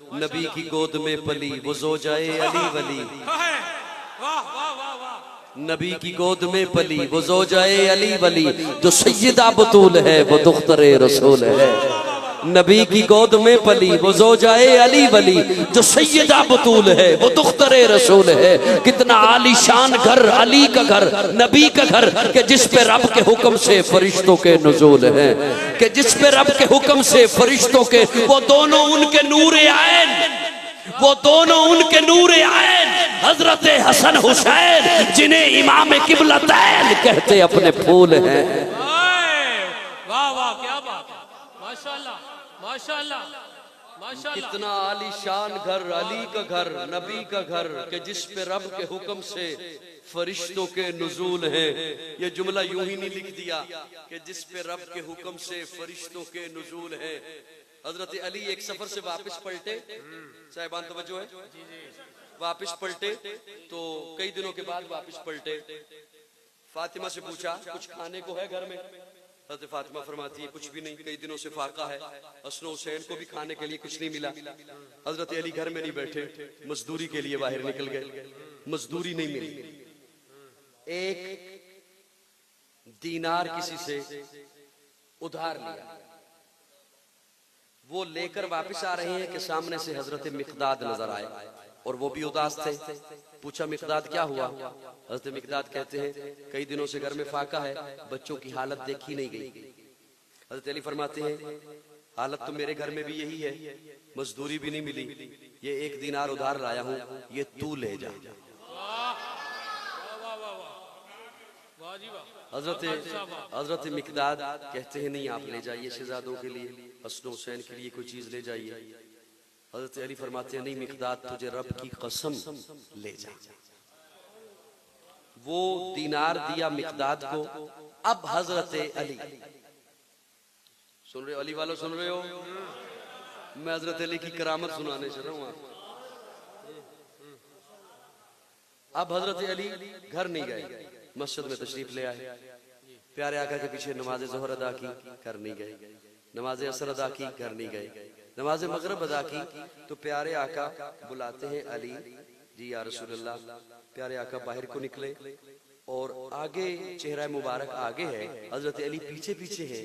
नबी की गोद में पली वो ज़ौजाए अली वली। नबी की गोद में पली वो ज़ौजाए अली वली, जो सैयदा बतूल है वो दुख्तरे रसूल है। नबी की गोद में पली वो ज़ौजाए अली वली, जो सैयदा बतूल है वो दुख्तरे रसूल है। कितना आलीशान घर, अली का घर, नबी का घर, कि जिस पे रब के हुक्म से फरिश्तों के नुज़ूल हैं, कि जिस पे रब के हुक्म से फरिश्तों के, वो दोनों उनके नूरे आएन, वो दोनों उनके नूरे आएन, हजरत हसन हुसैन, जिन्हें इमाम किबलतैन कहते अपने फूल हैं। वाह वाह, क्या बात है, माशाल्लाह माशाल्लाह माशाल्लाह। कितना आलीशान घर, अली का घर, नबी का घर, कि जिस पे रब के हुक्म से फरिश्तों के नुज़ूल हैं। ये जुमला यूं ही नहीं लिख दिया कि जिस पे रब के हुक्म से फरिश्तों के नुज़ूल हैं। हजरत अली एक सफर से वापस पलटे, साहिबान तवज्जो है, वापस पलटे तो कई दिनों के बाद वापस पलटे। फातिमा से पूछा कुछ खाने को है घर में? हजरत फातिमा फरमाती है कुछ भी नहीं, कई दिनों से फाका है। हसन हुसैन को भी खाने के लिए कुछ नहीं मिला। हजरत अली घर में नहीं बैठे, मजदूरी के लिए बाहर निकल गए। मजदूरी नहीं मिली, एक दीनार किसी से उधार लिया, वो लेकर वापस आ रहे हैं कि सामने से हजरत मिक़दाद नजर आए और वो भी उदास थे। पूछा मिक़दाद क्या हुआ? हजरत मिक़दाद कहते हैं कई दिनों से घर में फाका है, बच्चों की हालत देखी नहीं गई। हजरत अली फरमाते हैं हालत तो मेरे घर में भी यही है, मजदूरी भी नहीं मिली, ये एक दीनार उधार लाया हूं, ये तू ले जा। हजरत मिक़दाद कहते हैं नहीं, आप ले जाइए शहजादों के लिए, हसन हुसैन के लिए कोई चीज ले जाइए। हजरत अली फरमाते हैं नहीं मिक़दाद, तुझे रब की कसम ले जा। वो दीनार दिया मिक़दाद को। अब हजरत अली, सुन रहे हो अली वालों, सुन रहे हो? मैं हजरत अली की करामत सुनाने चल रहा हूं। अब हजरत अली घर नहीं गए, मस्जिद में तशरीफ ले आए। प्यारे आका के पीछे नमाज ज़ोहर अदा की, कर नहीं गए। नमाज असर अदा की, कर नहीं गए। नमाज मगरिब अदा की तो प्यारे आका बुलाते हैं अली जी या रसूलल्लाह। प्यारे आका बाहर को निकले और आगे चेहरा मुबारक आगे है, हजरत अली पीछे पीछे है।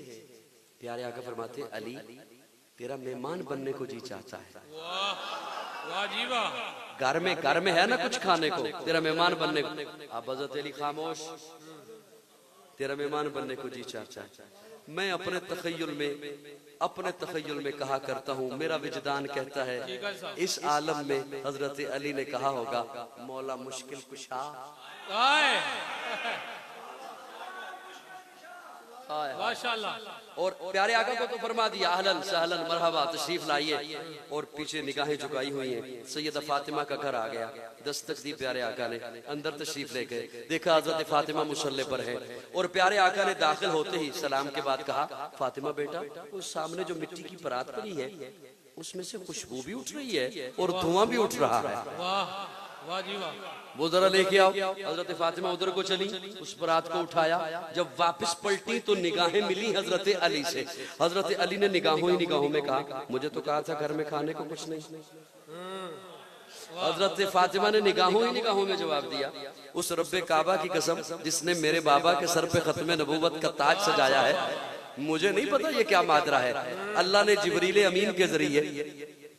प्यारे आका फरमाते हैं अली तेरा मेहमान बनने को जी चाहता है। वाह जी वाह, घर में है ना कुछ खाने को, तेरा मेहमान बनने को। अब हजरत अली खामोश, तेरा मेहमान बनने को जी चाहता है। मैं अपने तखय्युल में कहा करता हूँ, मेरा विजदान कहता है इस आलम में हजरत अली ने कहा होगा मौला मुश्किल कुशा। माशाल्लाह। और प्यारे आका को तो फरमा दिया अहलन सहलन मरहबा, तशरीफ लाइए। और पीछे निगाहें झुकाई हुई हैं। सैयदा फातिमा का घर आ गया, दस्तक दी प्यारे आका ने, अंदर तशरीफ ले गए। देखा हजरत फातिमा मुसल्ले पर है और प्यारे आका ने दाखिल होते ही सलाम के बाद कहा फातिमा बेटा, उस सामने जो मिट्टी की परात पड़ी है उसमें से खुशबू भी उठ रही है और धुआं भी उठ रहा है। वाह जी वाह, वो जरा लेके आओ। हजरत फातिमा उधर को चली, उस परात को उठाया। जब वापस पलटी तो निगाहें मिली हजरत अली से। हजरत अली ने निगाहों में कहा मुझे तो कहा था घर में खाने को कुछ नहीं। हजरत फातिमा ने निगाहों में जवाब दिया उस रब्बे काबा की कसम जिसने मेरे बाबा के सर पे खत्मे नबूवत का ताज सजाया है, मुझे नहीं पता ये क्या माजरा है। अल्लाह ने जिब्रील अमीन के जरिए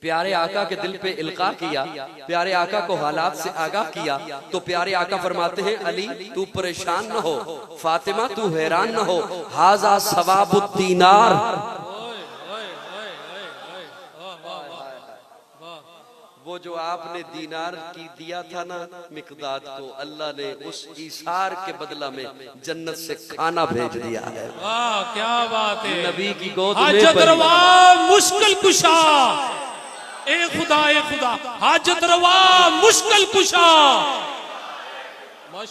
प्यारे आका के दिल पे इल्का किया, प्यारे आका को हालात से आगाह किया। तो प्यारे आका फरमाते हैं अली तू परेशान न हो, फातिमा तू हैरान न हो, हाजा सवाबुद दीनार। वो जो आपने दीनार की दिया था ना मिक़दाद को, अल्लाह ने उस ईसार के बदला में जन्नत से खाना भेज दिया है। वाह क्या बात है। नबी की गोद हाजत में रवा मुश्किल कुशा, ए खुदा हाजत रवा मुश्किल कुशा।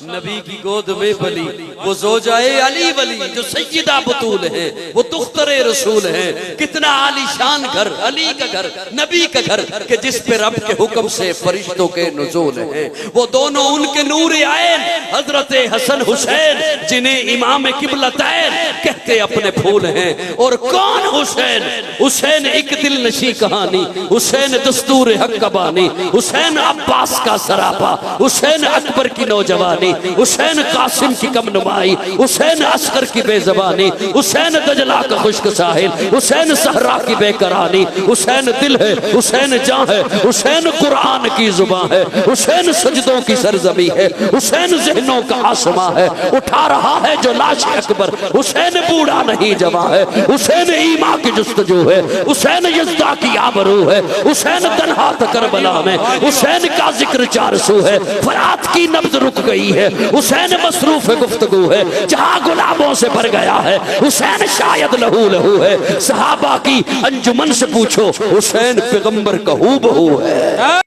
नबी की गोद में पली वो ज़ौजाए अली वली, जो सैयदा बतूल है वो दुख्तरे रसूल हैं। कितना आलीशान घर, अली का घर, नबी का घर, कि जिस पे रब के हुक्म से फरिश्तों के नुज़ूल हैं। वो दोनों उनके नूर आएन, हजरत हसन हुसैन, जिन्हें इमाम किबलतैन कहते अपने फूल हैं। और कौन हुसैन? हुसैन एक दिल नशी कहानी, हुसैन दस्तूर हक का बानी, हुसैन अब्बास का सरापा, हुसैन अकबर की नौजवानी, हुसैन कासिम की कम नुमाई, हुसैन असगर की बेजबानी, हुसैन दजला का खुश्क साहिल, हुसैन सहरा की बेकरानी, हुसैन दिल है, हुसैन जान है, हुसैन कुरान की जुबान है, हुसैन सजदों की सरजमी है, हुसैन जहनों का आसमां है। उठा रहा है जो लाश अकबर, हुसैन बूढ़ा नहीं जवा है, हुसैन ईमा की जुस्तजू है, हुसैन यज़्दा की आबरू है, हुसैन तन्हा करबला में, हुसैन का जिक्र 400 है। फरात की नब्ज रुक गई है, हुसैन मसरूफ गुफ्तगू है, जहां गुलाबों से भर गया है, हुसैन शायद लहू लहू है। सहाबा की अंजुमन से पूछो, हुसैन पैगंबर का हूबहू है।